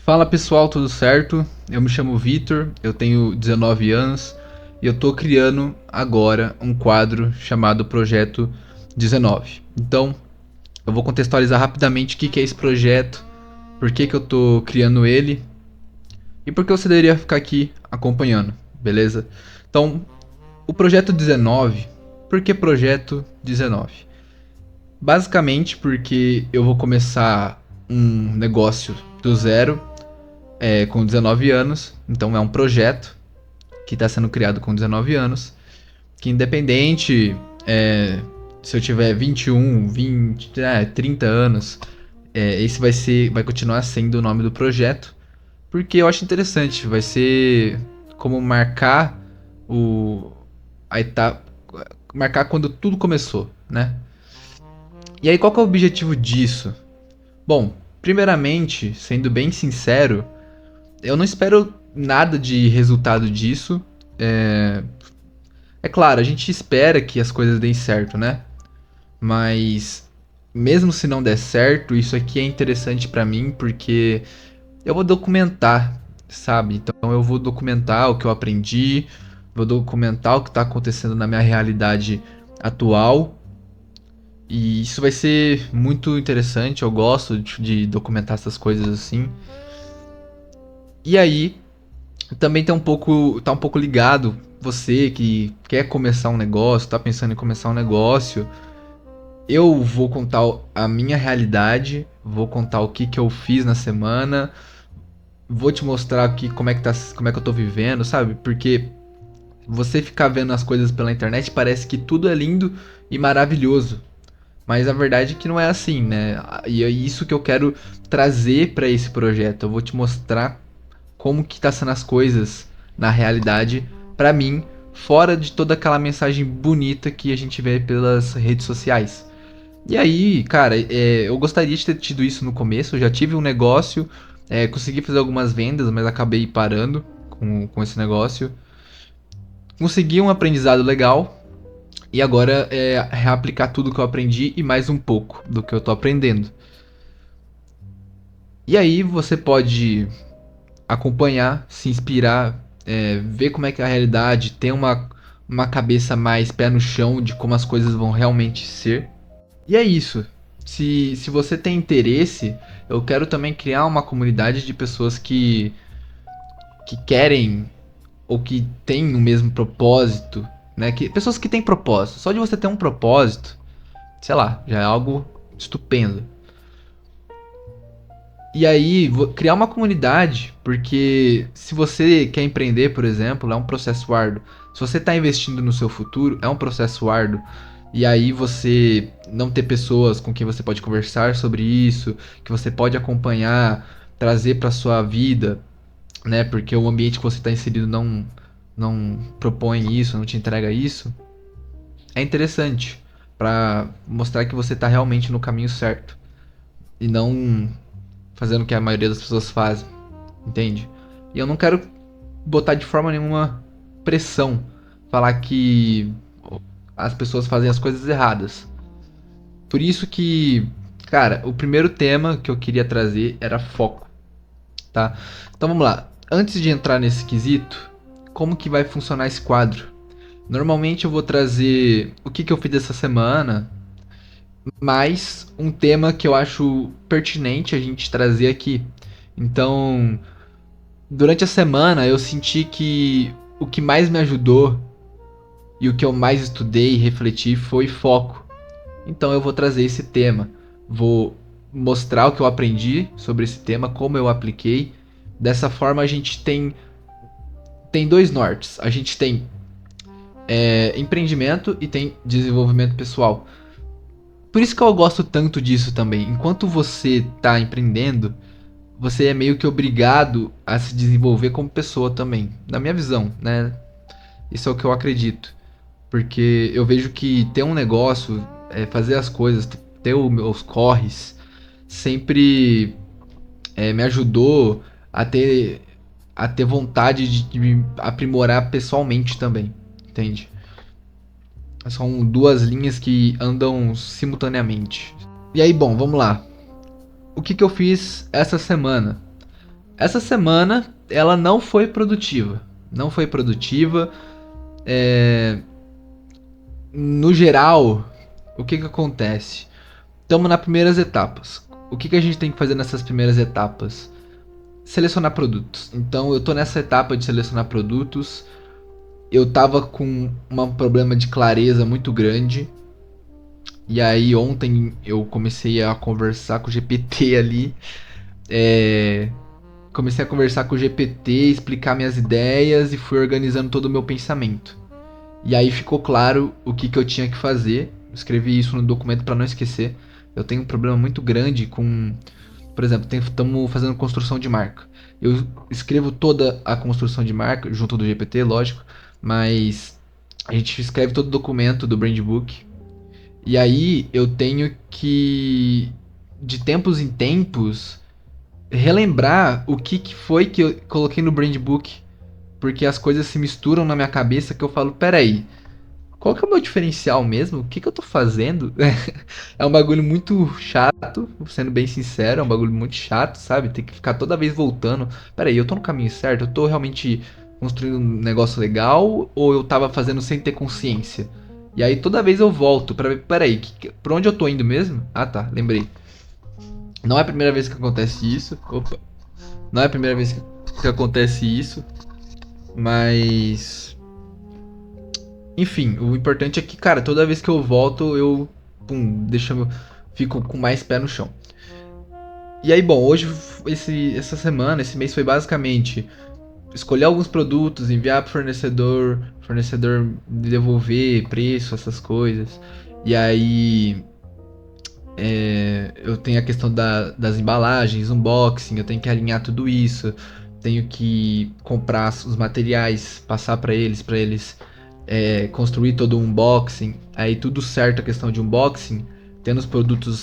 Fala pessoal, tudo certo? Eu me chamo Vitor, eu tenho 19 anos e eu tô criando agora um quadro chamado Projeto 19. Então, eu vou contextualizar rapidamente o que é esse projeto, por que eu tô criando ele e por que você deveria ficar aqui acompanhando, beleza? Então, o Projeto 19, por que Projeto 19? Basicamente porque eu vou começar um negócio do zero com 19 anos, então é um projeto que está sendo criado com 19 anos, que independente se eu tiver 21, 20, 30 anos, esse vai continuar sendo o nome do projeto, porque eu acho interessante, vai ser como marcar o a etapa, marcar quando tudo começou, né? E aí qual que é o objetivo disso? Bom, primeiramente, sendo bem sincero, eu não espero nada de resultado disso. É claro, a gente espera que as coisas deem certo, né? Mas mesmo se não der certo, isso aqui é interessante pra mim porque eu vou documentar, sabe? Então eu vou documentar o que eu aprendi, vou documentar o que tá acontecendo na minha realidade atual. E isso vai ser muito interessante, eu gosto de documentar essas coisas assim. E aí, também tá um pouco ligado, você que quer começar um negócio, tá pensando em começar um negócio, eu vou contar a minha realidade, vou contar o que eu fiz na semana, vou te mostrar aqui como é que eu tô vivendo, sabe? Porque você ficar vendo as coisas pela internet parece que tudo é lindo e maravilhoso. Mas a verdade é que não é assim, né? E é isso que eu quero trazer para esse projeto. Eu vou te mostrar como que tá sendo as coisas na realidade pra mim, fora de toda aquela mensagem bonita que a gente vê pelas redes sociais. E aí, cara, eu gostaria de ter tido isso no começo. Eu já tive um negócio, consegui fazer algumas vendas, mas acabei parando com esse negócio. Consegui um aprendizado legal e agora é reaplicar tudo que eu aprendi e mais um pouco do que eu tô aprendendo. E aí você pode acompanhar, se inspirar, ver como é que é a realidade, ter uma cabeça mais pé no chão de como as coisas vão realmente ser. E é isso. Se você tem interesse, eu quero também criar uma comunidade de pessoas que querem ou que têm o mesmo propósito, né? Pessoas que têm propósito. Só de você ter um propósito, sei lá, já é algo estupendo. E aí, criar uma comunidade, porque se você quer empreender, por exemplo, é um processo árduo. Se você está investindo no seu futuro, é um processo árduo. E aí você não ter pessoas com quem você pode conversar sobre isso, que você pode acompanhar, trazer para sua vida, né? Porque o ambiente que você está inserido não propõe isso, não te entrega isso. É interessante para mostrar que você está realmente no caminho certo e não fazendo o que a maioria das pessoas fazem, entende? E eu não quero botar de forma nenhuma pressão, falar que as pessoas fazem as coisas erradas. Por isso que, cara, o primeiro tema que eu queria trazer era foco, tá? Então vamos lá. Antes de entrar nesse quesito, como que vai funcionar esse quadro? Normalmente eu vou trazer o que eu fiz essa semana, mais um tema que eu acho pertinente a gente trazer aqui. Então, durante a semana eu senti que o que mais me ajudou e o que eu mais estudei e refleti foi foco. Então eu vou trazer esse tema. Vou mostrar o que eu aprendi sobre esse tema, como eu apliquei. Dessa forma a gente tem dois nortes. A gente tem empreendimento e tem desenvolvimento pessoal. Por isso que eu gosto tanto disso também. Enquanto você está empreendendo, você é meio que obrigado a se desenvolver como pessoa também. Na minha visão, né? Isso é o que eu acredito. Porque eu vejo que ter um negócio, fazer as coisas, ter os meus corres, sempre me ajudou a ter vontade de me aprimorar pessoalmente também. Entende? São duas linhas que andam simultaneamente. E aí, bom, vamos lá. O que eu fiz essa semana? Essa semana ela não foi produtiva. Não foi produtiva. É, no geral, o que acontece? Estamos nas primeiras etapas. O que a gente tem que fazer nessas primeiras etapas? Selecionar produtos. Então eu tô nessa etapa de selecionar produtos. Eu tava com um problema de clareza muito grande. E aí ontem eu comecei a conversar com o GPT ali. Comecei a conversar com o GPT, explicar minhas ideias e fui organizando todo o meu pensamento. E aí ficou claro o que eu tinha que fazer. Escrevi isso no documento para não esquecer. Eu tenho um problema muito grande com... Por exemplo, estamos fazendo construção de marca. Eu escrevo toda a construção de marca, junto do GPT, lógico. Mas a gente escreve todo o documento do Brand Book. E aí eu tenho que, de tempos em tempos, relembrar o que foi que eu coloquei no Brand Book. Porque as coisas se misturam na minha cabeça que eu falo, peraí, qual que é o meu diferencial mesmo? O que eu tô fazendo? É um bagulho muito chato, sendo bem sincero, é um bagulho muito chato, sabe? Tem que ficar toda vez voltando. Peraí, eu tô no caminho certo? Eu tô realmente construindo um negócio legal? Ou eu tava fazendo sem ter consciência? E aí toda vez eu volto pra ver, peraí, pra onde eu tô indo mesmo? Ah tá, lembrei. Não é a primeira vez que acontece isso. Opa. Não é a primeira vez que acontece isso. Mas enfim, o importante é que, cara, toda vez que eu volto, eu fico com mais pé no chão. E aí, bom, hoje, essa semana, esse mês foi basicamente escolher alguns produtos, enviar pro fornecedor devolver preço, essas coisas. E aí, eu tenho a questão das embalagens, unboxing, eu tenho que alinhar tudo isso. Tenho que comprar os materiais, passar para eles construir todo o unboxing, aí tudo certo a questão de unboxing, tendo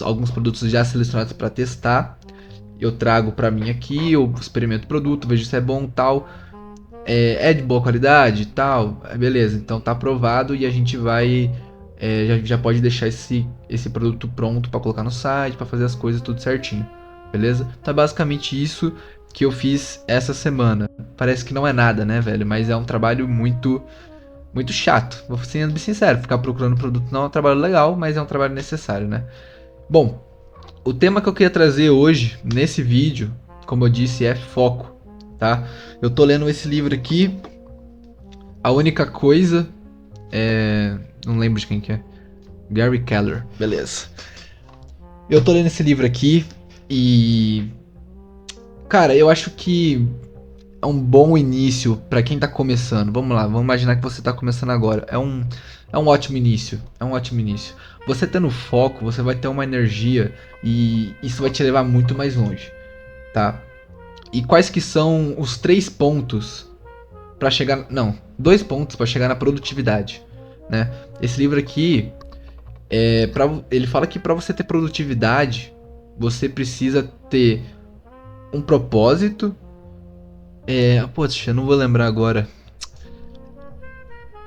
alguns produtos já selecionados para testar, eu trago para mim aqui, eu experimento o produto, vejo se é bom tal, é de boa qualidade tal, beleza, então tá aprovado e a gente vai, já pode deixar esse produto pronto para colocar no site, para fazer as coisas tudo certinho, beleza? Então é basicamente isso que eu fiz essa semana. Parece que não é nada, né, velho? Mas é um trabalho muito chato, vou sendo bem sincero. Ficar procurando produto não é um trabalho legal, mas é um trabalho necessário, né? Bom, o tema que eu queria trazer hoje, nesse vídeo, como eu disse, é foco, tá? Eu tô lendo esse livro aqui, A Única Coisa, não lembro de quem que é, Gary Keller, beleza. Eu tô lendo esse livro aqui e... Cara, eu acho que é um bom início pra quem tá começando. Vamos lá, vamos imaginar que você tá começando agora. É um ótimo início. É um ótimo início. Você tendo foco, você vai ter uma energia e isso vai te levar muito mais longe, tá? E quais que são os 3 pontos pra chegar... Não, 2 pontos pra chegar na produtividade, né? Esse livro aqui, ele fala que pra você ter produtividade, você precisa ter um propósito. Poxa, eu não vou lembrar agora.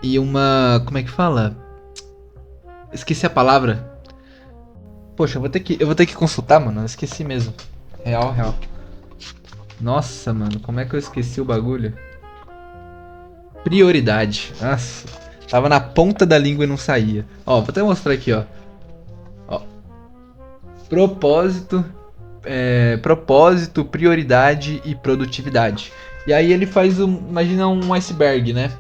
E uma... Como é que fala? Esqueci a palavra. Poxa, eu vou ter que consultar, mano. Eu esqueci mesmo. Real, real. Nossa, mano, como é que eu esqueci o bagulho? Prioridade. Nossa. Tava na ponta da língua e não saía. Ó, vou até mostrar aqui, ó. Ó. Propósito. Propósito, prioridade e produtividade. E aí ele faz imagina um iceberg, né?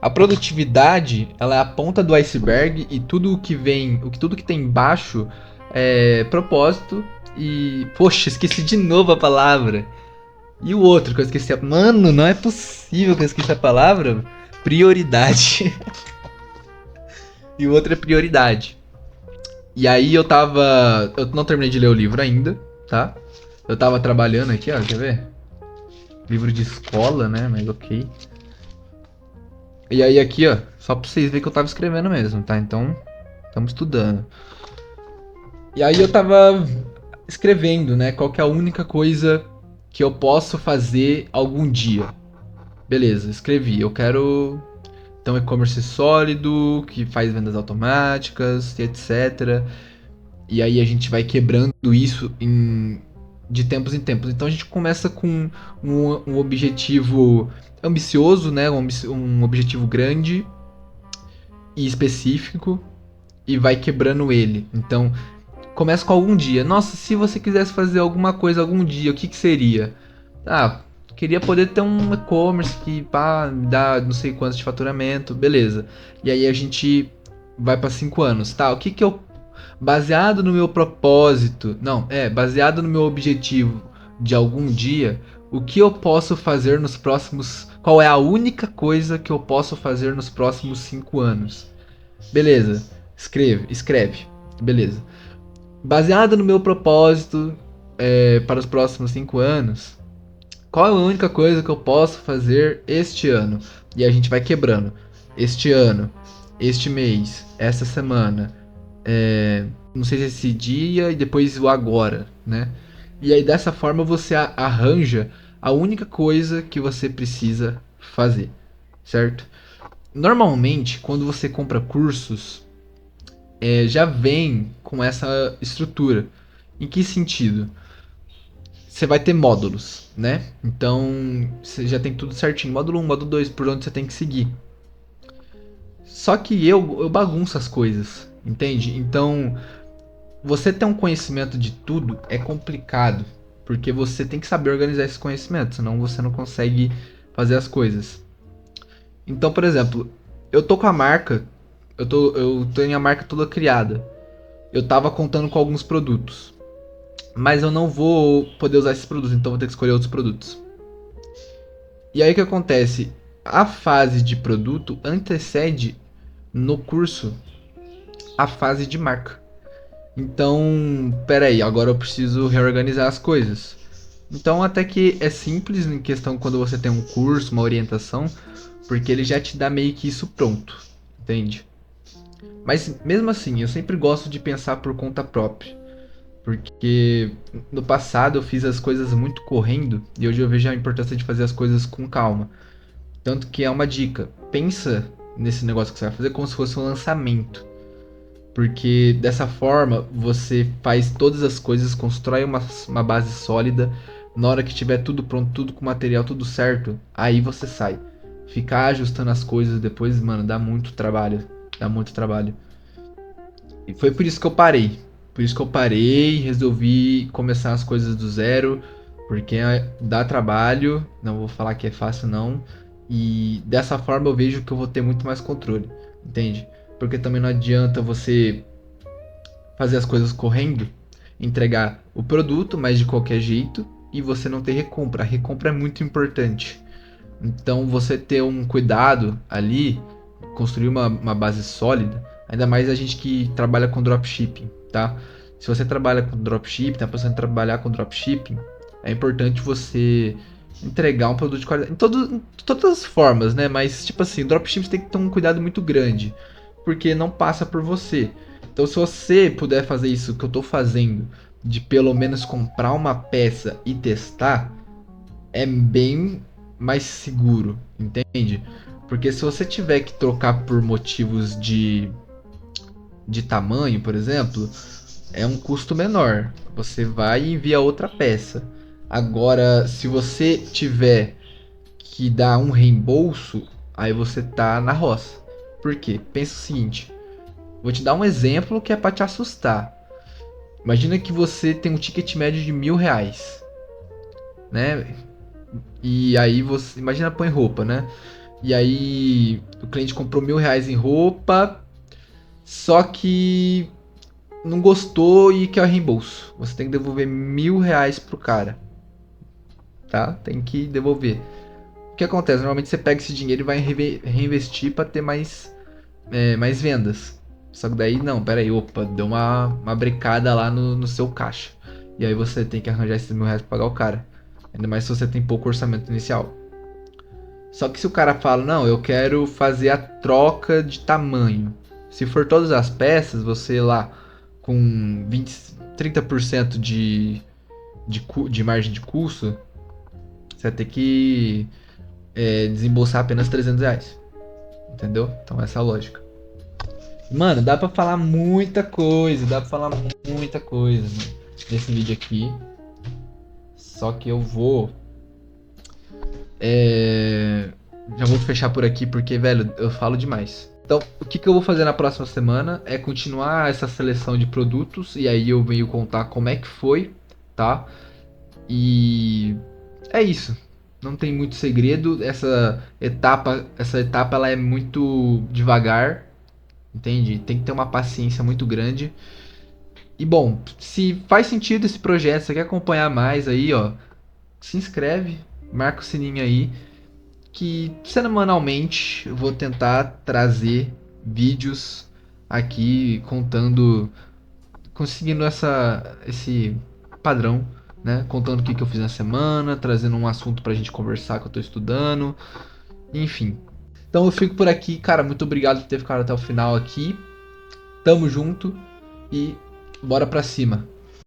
A produtividade, ela é a ponta do iceberg e tudo que tem embaixo é propósito e... Poxa, esqueci de novo a palavra. E o outro que eu esqueci Mano, não é possível que eu esqueci a palavra. Prioridade. E o outro é prioridade. E aí eu não terminei de ler o livro ainda, tá? Eu tava trabalhando aqui, ó, quer ver? Livro de escola, né? Mas ok. E aí aqui, ó, só pra vocês verem que eu tava escrevendo mesmo, tá? Então, estamos estudando. E aí eu tava escrevendo, né? Qual que é a única coisa que eu posso fazer algum dia. Beleza, escrevi. Eu quero ter um e-commerce sólido, que faz vendas automáticas, e etc. E aí a gente vai quebrando isso em de tempos em tempos. Então a gente começa com um objetivo ambicioso, né? Um objetivo grande e específico e vai quebrando ele. Então começa com algum dia. Nossa, se você quisesse fazer alguma coisa algum dia, o que que seria? Ah, queria poder ter um e-commerce que pá, me dá não sei quantos de faturamento, beleza. E aí a gente vai para 5 anos, tá? O que que eu baseado no meu propósito, não, baseado no meu objetivo de algum dia, o que eu posso fazer nos próximos, qual é a única coisa que eu posso fazer nos próximos 5 anos? Beleza. Escreve. Beleza. Baseado no meu propósito para os próximos 5 anos, qual é a única coisa que eu posso fazer este ano? E a gente vai quebrando. Este ano, este mês, essa semana, não sei se esse dia e depois o agora, né? E aí dessa forma você arranja a única coisa que você precisa fazer, certo? Normalmente, quando você compra cursos, já vem com essa estrutura. Em que sentido? Você vai ter módulos, né? Então, você já tem tudo certinho. Módulo 1, módulo 2, por onde você tem que seguir. Só que eu bagunço as coisas, entende? Então, você ter um conhecimento de tudo é complicado, porque você tem que saber organizar esse conhecimento, senão você não consegue fazer as coisas. Então, por exemplo, eu tô com a marca, eu tenho a marca toda criada. Eu tava contando com alguns produtos, mas eu não vou poder usar esses produtos, então vou ter que escolher outros produtos. E aí o que acontece? A fase de produto antecede no curso a fase de marca. Então, peraí, agora eu preciso reorganizar as coisas. Então, até que é simples em questão quando você tem um curso, uma orientação, porque ele já te dá meio que isso pronto, entende? Mas mesmo assim, eu sempre gosto de pensar por conta própria, porque no passado eu fiz as coisas muito correndo e hoje eu vejo a importância de fazer as coisas com calma. Tanto que é uma dica, pensa nesse negócio que você vai fazer como se fosse um lançamento. Porque dessa forma você faz todas as coisas, constrói uma base sólida. Na hora que tiver tudo pronto, tudo com material, tudo certo, aí você sai. Ficar ajustando as coisas depois, mano, dá muito trabalho. Dá muito trabalho. E foi por isso que eu parei. Por isso que eu parei, resolvi começar as coisas do zero. Porque dá trabalho, não vou falar que é fácil não. E dessa forma eu vejo que eu vou ter muito mais controle, entende? Porque também não adianta você fazer as coisas correndo, entregar o produto, mas de qualquer jeito, e você não ter recompra. A recompra é muito importante. Então você ter um cuidado ali, construir uma base sólida, ainda mais a gente que trabalha com dropshipping, tá? Se você trabalha com dropshipping, tá pensando em trabalhar com dropshipping, é importante você entregar um produto de qualidade. Em todas as formas, né? Mas, tipo assim, dropshipping tem que ter um cuidado muito grande, porque não passa por você. Então, se você puder fazer isso que eu tô fazendo, de pelo menos comprar uma peça e testar, é bem mais seguro, entende? Porque se você tiver que trocar por motivos de tamanho, por exemplo, é um custo menor. Você vai e envia outra peça. Agora, se você tiver que dar um reembolso, aí você tá na roça. Por quê? Pensa o seguinte, vou te dar um exemplo que é para te assustar. Imagina que você tem um ticket médio de R$ 1.000, né? E aí você. Imagina põe roupa, né? E aí o cliente comprou R$ 1.000 em roupa, só que não gostou e quer o reembolso. Você tem que devolver R$ 1.000 pro cara. Tá? Tem que devolver. O que acontece? Normalmente você pega esse dinheiro e vai reinvestir para ter mais vendas. Só que daí não, pera aí, opa, deu uma brecada lá no seu caixa. E aí você tem que arranjar esses R$ 1.000 pra pagar o cara. Ainda mais se você tem pouco orçamento inicial. Só que se o cara fala, não, eu quero fazer a troca de tamanho. Se for todas as peças, você lá com 30% de margem de custo, você vai ter que desembolsar apenas R$ 300. Entendeu? Então essa é a lógica. Mano, dá pra falar muita coisa, mano, nesse vídeo aqui. Só que eu vou. Já vou fechar por aqui porque, velho, eu falo demais. Então, o que eu vou fazer na próxima semana é continuar essa seleção de produtos e aí eu venho contar como é que foi, tá? E é isso. Não tem muito segredo. Essa etapa ela é muito devagar, entende? Tem que ter uma paciência muito grande. E bom, se faz sentido esse projeto, você quer acompanhar mais aí, ó, se inscreve, marca o sininho aí, que semanalmente eu vou tentar trazer vídeos aqui contando, conseguindo esse padrão, né? Contando o que eu fiz na semana, trazendo um assunto pra gente conversar que eu tô estudando, enfim. Então eu fico por aqui, cara, muito obrigado por ter ficado até o final aqui. Tamo junto e bora pra cima.